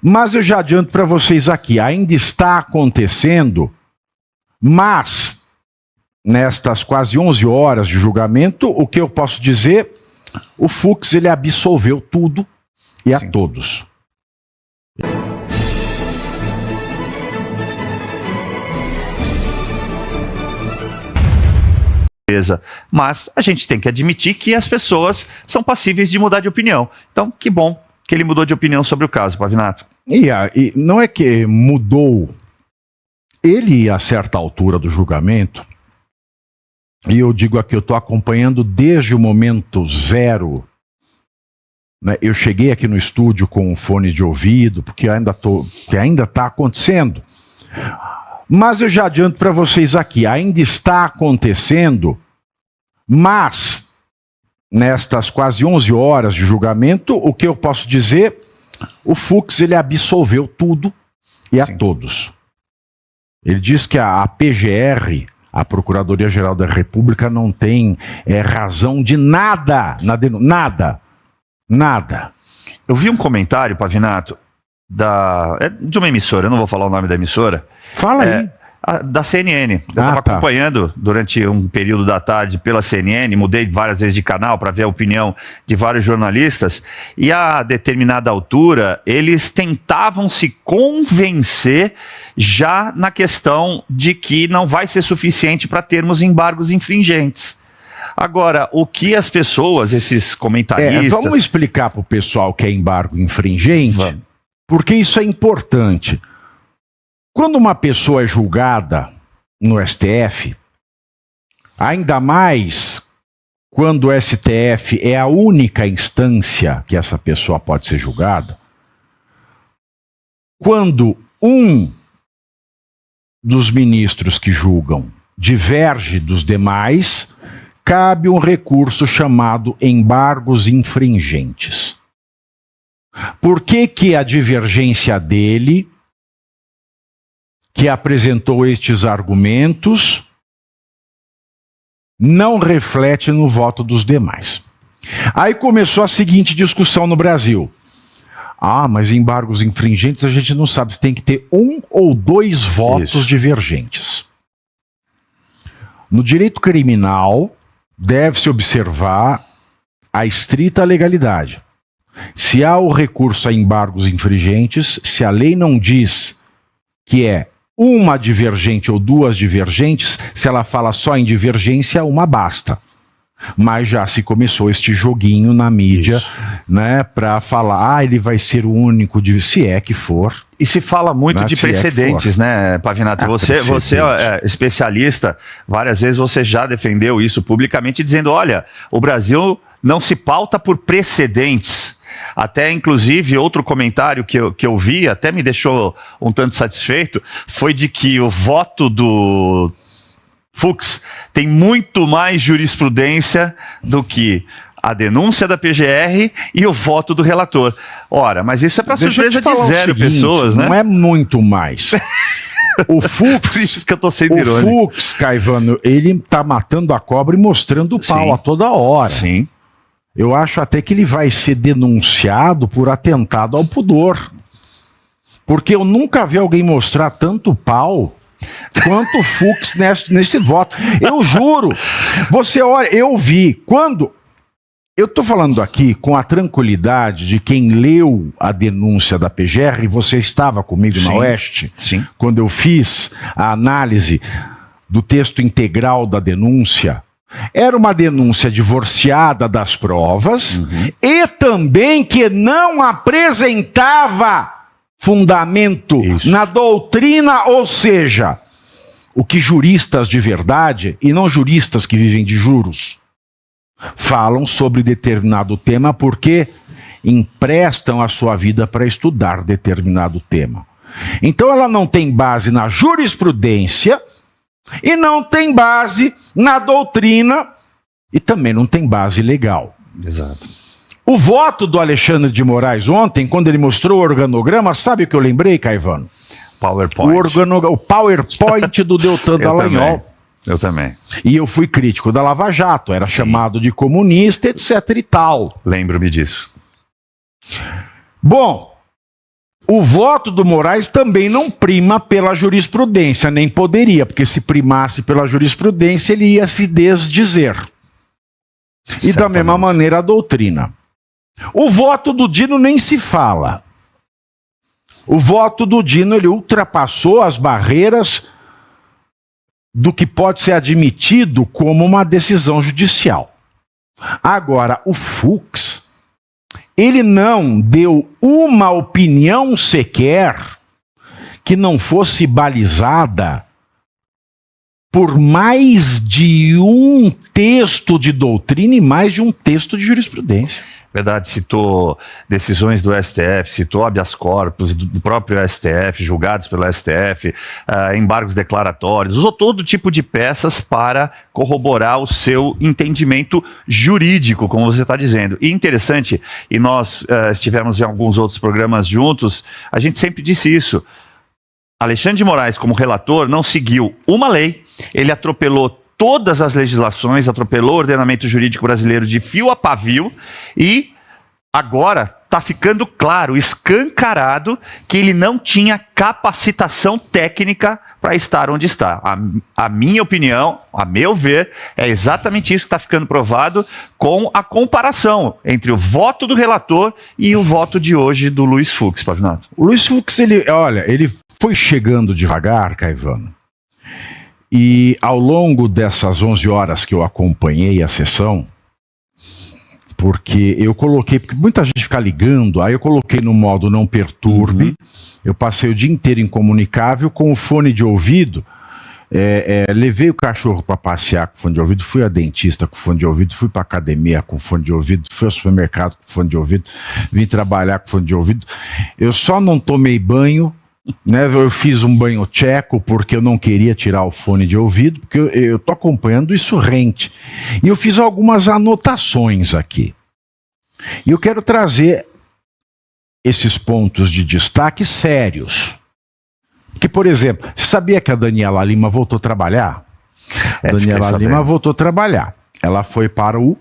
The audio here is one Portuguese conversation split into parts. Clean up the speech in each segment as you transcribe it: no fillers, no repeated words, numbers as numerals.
Mas eu já adianto para vocês aqui, ainda está acontecendo, mas nestas quase 11 horas de julgamento, o que eu posso dizer, o Fux ele absolveu tudo e a todos. Mas a gente tem que admitir que as pessoas são passíveis de mudar de opinião. Então, que bom que ele mudou de opinião sobre o caso, Pavinato. E não é que mudou. Ele, a certa altura do julgamento, e eu digo aqui, eu estou acompanhando desde o momento zero, né? Eu cheguei aqui no estúdio com um fone de ouvido, porque ainda está acontecendo. Mas eu já adianto para vocês aqui, ainda está acontecendo, mas nestas quase 11 horas de julgamento, o que eu posso dizer, o Fux ele absolveu tudo e a todos. Ele diz que a PGR, a Procuradoria-Geral da República, não tem razão de nada, nada. Eu vi um comentário, Pavinato, de uma emissora, eu não vou falar o nome da emissora. Fala aí. Da CNN. Eu estava acompanhando durante um período da tarde pela CNN, mudei várias vezes de canal para ver a opinião de vários jornalistas, e a determinada altura eles tentavam se convencer já na questão de que não vai ser suficiente para termos embargos infringentes. Agora, o que as pessoas, esses comentaristas... Vamos explicar para o pessoal que é embargo infringente, porque isso é importante. Quando uma pessoa é julgada no STF, ainda mais quando o STF é a única instância que essa pessoa pode ser julgada, quando um dos ministros que julgam diverge dos demais, cabe um recurso chamado embargos infringentes. Por que a divergência dele, que apresentou estes argumentos, não reflete no voto dos demais? Aí começou a seguinte discussão no Brasil. Mas embargos infringentes a gente não sabe se tem que ter um ou dois votos divergentes. No direito criminal, deve-se observar a estrita legalidade. Se há o recurso a embargos infringentes, se a lei não diz que é uma divergente ou duas divergentes, se ela fala só em divergência, uma basta. Mas já se começou este joguinho na mídia, né, para falar, ele vai ser o único, se é que for. E se fala muito de precedentes, né, Pavinato? Você é especialista, várias vezes você já defendeu isso publicamente, dizendo, olha, o Brasil não se pauta por precedentes. Até, inclusive, outro comentário que eu vi, até me deixou um tanto satisfeito, foi de que o voto do Fux tem muito mais jurisprudência do que a denúncia da PGR e o voto do relator. Ora, mas isso é para surpresa de zero pessoas, né? Não é muito mais. O Fux, por isso que eu tô sendo irônico. O Fux, Caivano, ele tá matando a cobra e mostrando o pau a toda hora. Sim. Eu acho até que ele vai ser denunciado por atentado ao pudor. Porque eu nunca vi alguém mostrar tanto pau quanto o Fux nesse voto. Eu juro. Você olha, eu vi. Quando... Eu estou falando aqui com a tranquilidade de quem leu a denúncia da PGR, você estava comigo na Oeste, quando eu fiz a análise do texto integral da denúncia. Era uma denúncia divorciada das provas e também que não apresentava fundamento na doutrina, ou seja, o que juristas de verdade, e não juristas que vivem de juros, falam sobre determinado tema porque emprestam a sua vida para estudar determinado tema. Então ela não tem base na jurisprudência e não tem base na doutrina e também não tem base legal. Exato. O voto do Alexandre de Moraes ontem, quando ele mostrou o organograma, sabe o que eu lembrei, Caivano? PowerPoint. O PowerPoint do Deltan Dallagnol. Eu também. E eu fui crítico da Lava Jato, era chamado de comunista, etc e tal. Lembro-me disso. Bom, O voto do Moraes também não prima pela jurisprudência, nem poderia, porque se primasse pela jurisprudência, ele ia se desdizer. E da mesma maneira a doutrina. O voto do Dino nem se fala. O voto do Dino, ele ultrapassou as barreiras do que pode ser admitido como uma decisão judicial. Agora, o Fux, ele não deu uma opinião sequer que não fosse balizada por mais de um texto de doutrina e mais de um texto de jurisprudência. Verdade, citou decisões do STF, citou habeas corpus do próprio STF, julgados pelo STF, embargos declaratórios, usou todo tipo de peças para corroborar o seu entendimento jurídico, como você está dizendo. E interessante, e nós estivemos em alguns outros programas juntos, a gente sempre disse isso. Alexandre de Moraes, como relator, não seguiu uma lei, ele atropelou todas as legislações, atropelou o ordenamento jurídico brasileiro de fio a pavio e agora está ficando claro, escancarado, que ele não tinha capacitação técnica para estar onde está. A minha opinião, a meu ver, é exatamente isso que está ficando provado com a comparação entre o voto do relator e o voto de hoje do Luiz Fux, Pavinato. O Luiz Fux, ele foi chegando devagar, Caivano. E ao longo dessas 11 horas que eu acompanhei a sessão, porque muita gente fica ligando, aí eu coloquei no modo não perturbe, eu passei o dia inteiro incomunicável com o fone de ouvido, levei o cachorro para passear com fone de ouvido, fui a dentista com fone de ouvido, fui para academia com fone de ouvido, fui ao supermercado com fone de ouvido, vim trabalhar com fone de ouvido, eu só não tomei banho, né, eu fiz um banho tcheco porque eu não queria tirar o fone de ouvido, porque eu tô acompanhando isso rente. E eu fiz algumas anotações aqui. E eu quero trazer esses pontos de destaque sérios. Porque, por exemplo, você sabia que a Daniela Lima voltou a trabalhar? Daniela Lima voltou a trabalhar. Ela foi para o...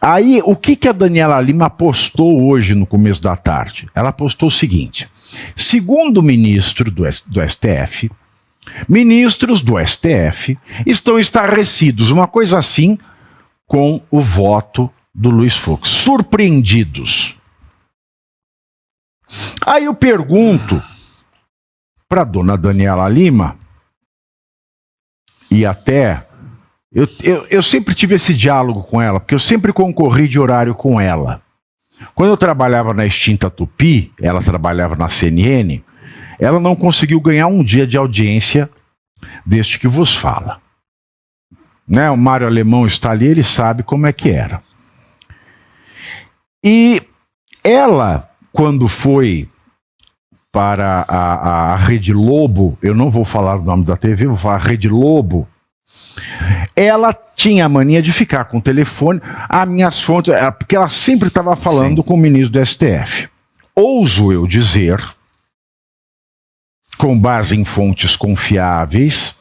Aí, o que a Daniela Lima postou hoje no começo da tarde? Ela postou o seguinte: segundo o ministro do STF, ministros do STF estão estarrecidos, uma coisa assim, com o voto do Luiz Fux, surpreendidos. Aí eu pergunto para a dona Daniela Lima, e até... Eu sempre tive esse diálogo com ela, porque eu sempre concorri de horário com ela. Quando eu trabalhava na extinta Tupi, ela trabalhava na CNN, ela não conseguiu ganhar um dia de audiência deste que vos fala. Né? O Mário Alemão está ali, ele sabe como é que era. E ela, quando foi para a Rede Lobo, eu não vou falar o nome da TV, vou falar Rede Lobo, ela tinha a mania de ficar com o telefone, as minhas fontes, porque ela sempre estava falando com o ministro do STF. Ouso eu dizer, com base em fontes confiáveis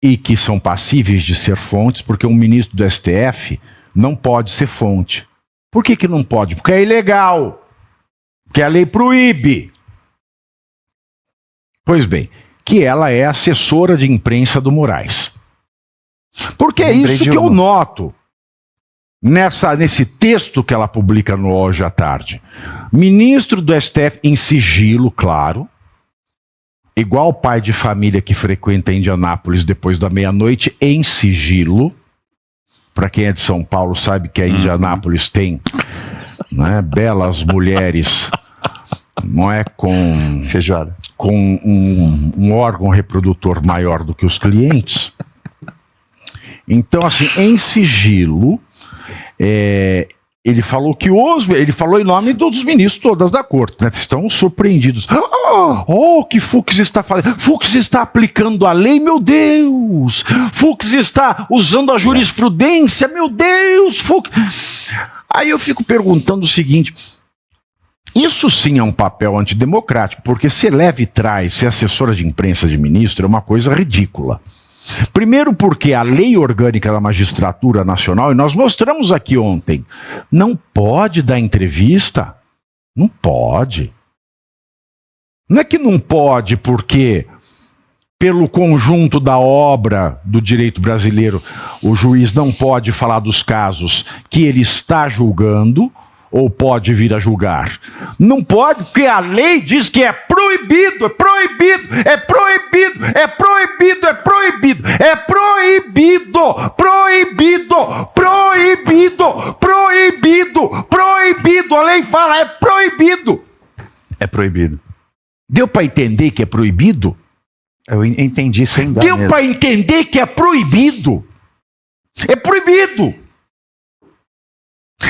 e que são passíveis de ser fontes, porque um ministro do STF não pode ser fonte. Por que não pode? Porque é ilegal, porque a lei proíbe. Pois bem, que ela é assessora de imprensa do Moraes. Porque é isso que eu noto nesse texto que ela publica no Hoje à Tarde. Ministro do STF em sigilo, claro, igual pai de família que frequenta Indianápolis depois da meia-noite, em sigilo. Para quem é de São Paulo sabe que a Indianápolis tem, né, belas mulheres, não é, com feijoada, com um órgão reprodutor maior do que os clientes. Então, assim, em sigilo, ele falou que ele falou em nome dos ministros todas da corte, né? Estão surpreendidos. O que Fux está fazendo? Fux está aplicando a lei, meu Deus! Fux está usando a jurisprudência, meu Deus! Fux... Aí eu fico perguntando o seguinte: isso sim é um papel antidemocrático, porque ser leve traz, ser assessora de imprensa de ministro é uma coisa ridícula. Primeiro porque a lei orgânica da magistratura nacional, e nós mostramos aqui ontem, não pode dar entrevista, Não pode. Não é que não pode porque, pelo conjunto da obra do direito brasileiro, o juiz não pode falar dos casos que ele está julgando ou pode vir a julgar. Não pode, porque a lei diz que é proibido, é proibido, é proibido, é proibido, é proibido, é proibido, proibido, proibido, proibido, proibido. A lei fala, é proibido. É proibido. Deu para entender que é proibido? Eu entendi sem dar. Deu para entender que é proibido. É proibido.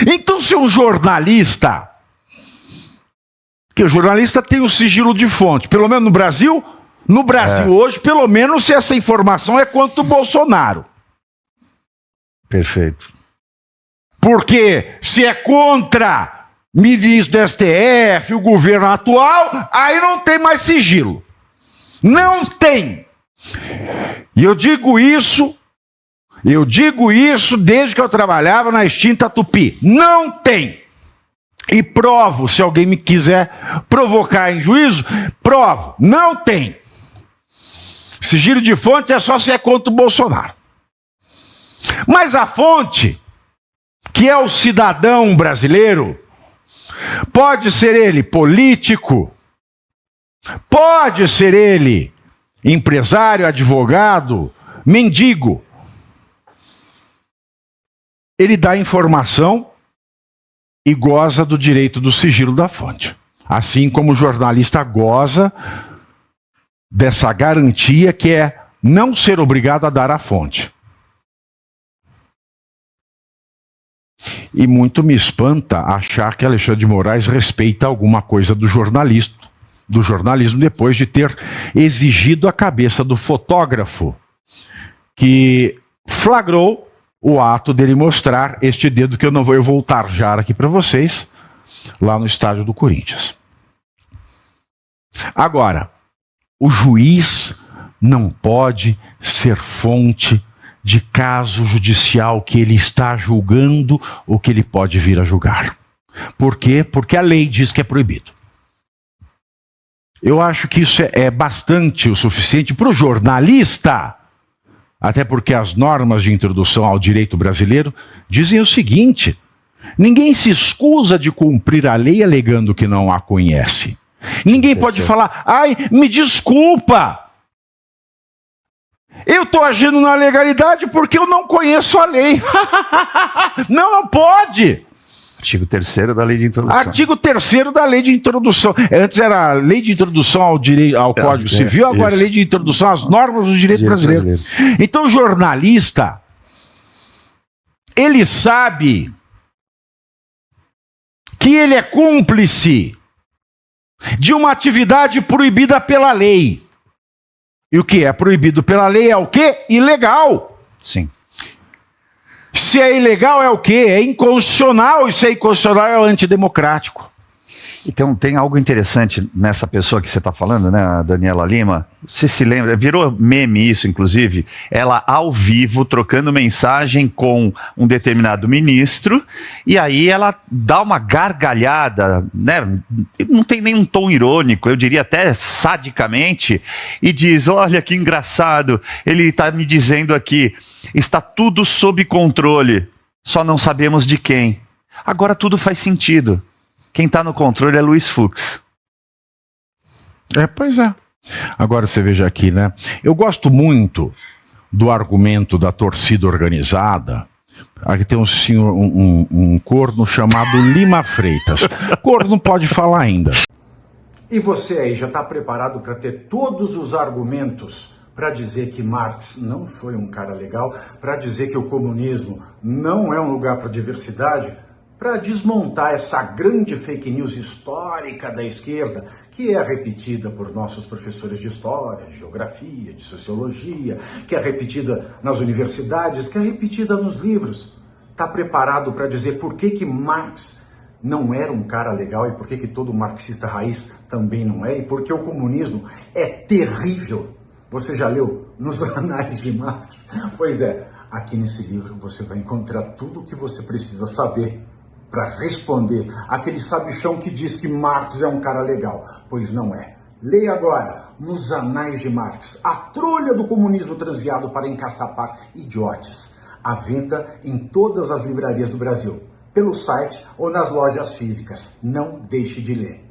Então, se um jornalista, que o jornalista tem o sigilo de fonte, pelo menos no Brasil hoje, pelo menos se essa informação é contra o Bolsonaro. Perfeito. Porque se é contra ministro do STF, o governo atual, aí não tem mais sigilo. Não tem. E eu digo isso desde que eu trabalhava na extinta Tupi. Não tem. E provo, se alguém me quiser provocar em juízo, provo. Não tem. Sigilo de fonte é só se é contra o Bolsonaro. Mas a fonte, que é o cidadão brasileiro, pode ser ele político, pode ser ele empresário, advogado, mendigo. Ele dá informação e goza do direito do sigilo da fonte. Assim como o jornalista goza dessa garantia que é não ser obrigado a dar a fonte. E muito me espanta achar que Alexandre de Moraes respeita alguma coisa do jornalismo depois de ter exigido a cabeça do fotógrafo que flagrou o ato dele mostrar este dedo que eu não vou voltar já aqui para vocês, lá no estádio do Corinthians. Agora, o juiz não pode ser fonte de caso judicial que ele está julgando ou que ele pode vir a julgar. Por quê? Porque a lei diz que é proibido. Eu acho que isso é bastante o suficiente para o jornalista. Até porque as normas de introdução ao direito brasileiro dizem o seguinte: ninguém se escusa de cumprir a lei alegando que não a conhece. Ninguém pode falar, ai, me desculpa, eu estou agindo na legalidade porque eu não conheço a lei. Não pode. Artigo 3º da Lei de Introdução. Artigo 3º da Lei de Introdução. Antes era a Lei de Introdução ao Código Civil, agora é a Lei de Introdução às normas do direito brasileiro. Então o jornalista, ele sabe que ele é cúmplice de uma atividade proibida pela lei. E o que é proibido pela lei é o quê? Ilegal. Sim. Se é ilegal é o quê? É inconstitucional, e se é inconstitucional é antidemocrático. Então tem algo interessante nessa pessoa que você está falando, né, a Daniela Lima. Você se lembra, virou meme isso, inclusive, ela ao vivo trocando mensagem com um determinado ministro, e aí ela dá uma gargalhada, né, não tem nenhum tom irônico, eu diria até sadicamente, e diz, olha que engraçado, ele está me dizendo aqui, está tudo sob controle, só não sabemos de quem. Agora tudo faz sentido. Quem está no controle é Luiz Fux. Pois é. Agora você veja aqui, né? Eu gosto muito do argumento da torcida organizada. Aqui tem um corno chamado Lima Freitas. Corno não pode falar ainda. E você aí já está preparado para ter todos os argumentos para dizer que Marx não foi um cara legal, para dizer que o comunismo não é um lugar para diversidade? Para desmontar essa grande fake news histórica da esquerda, que é repetida por nossos professores de história, de geografia, de sociologia, que é repetida nas universidades, que é repetida nos livros. Está preparado para dizer por que Marx não era um cara legal e por que todo marxista raiz também não é, e por que o comunismo é terrível? Você já leu nos anais de Marx? Pois é, aqui nesse livro você vai encontrar tudo o que você precisa saber para responder aquele sabichão que diz que Marx é um cara legal, pois não é. Leia agora, nos Anais de Marx, a trolha do comunismo transviado para encaçapar idiotes. À venda em todas as livrarias do Brasil, pelo site ou nas lojas físicas. Não deixe de ler.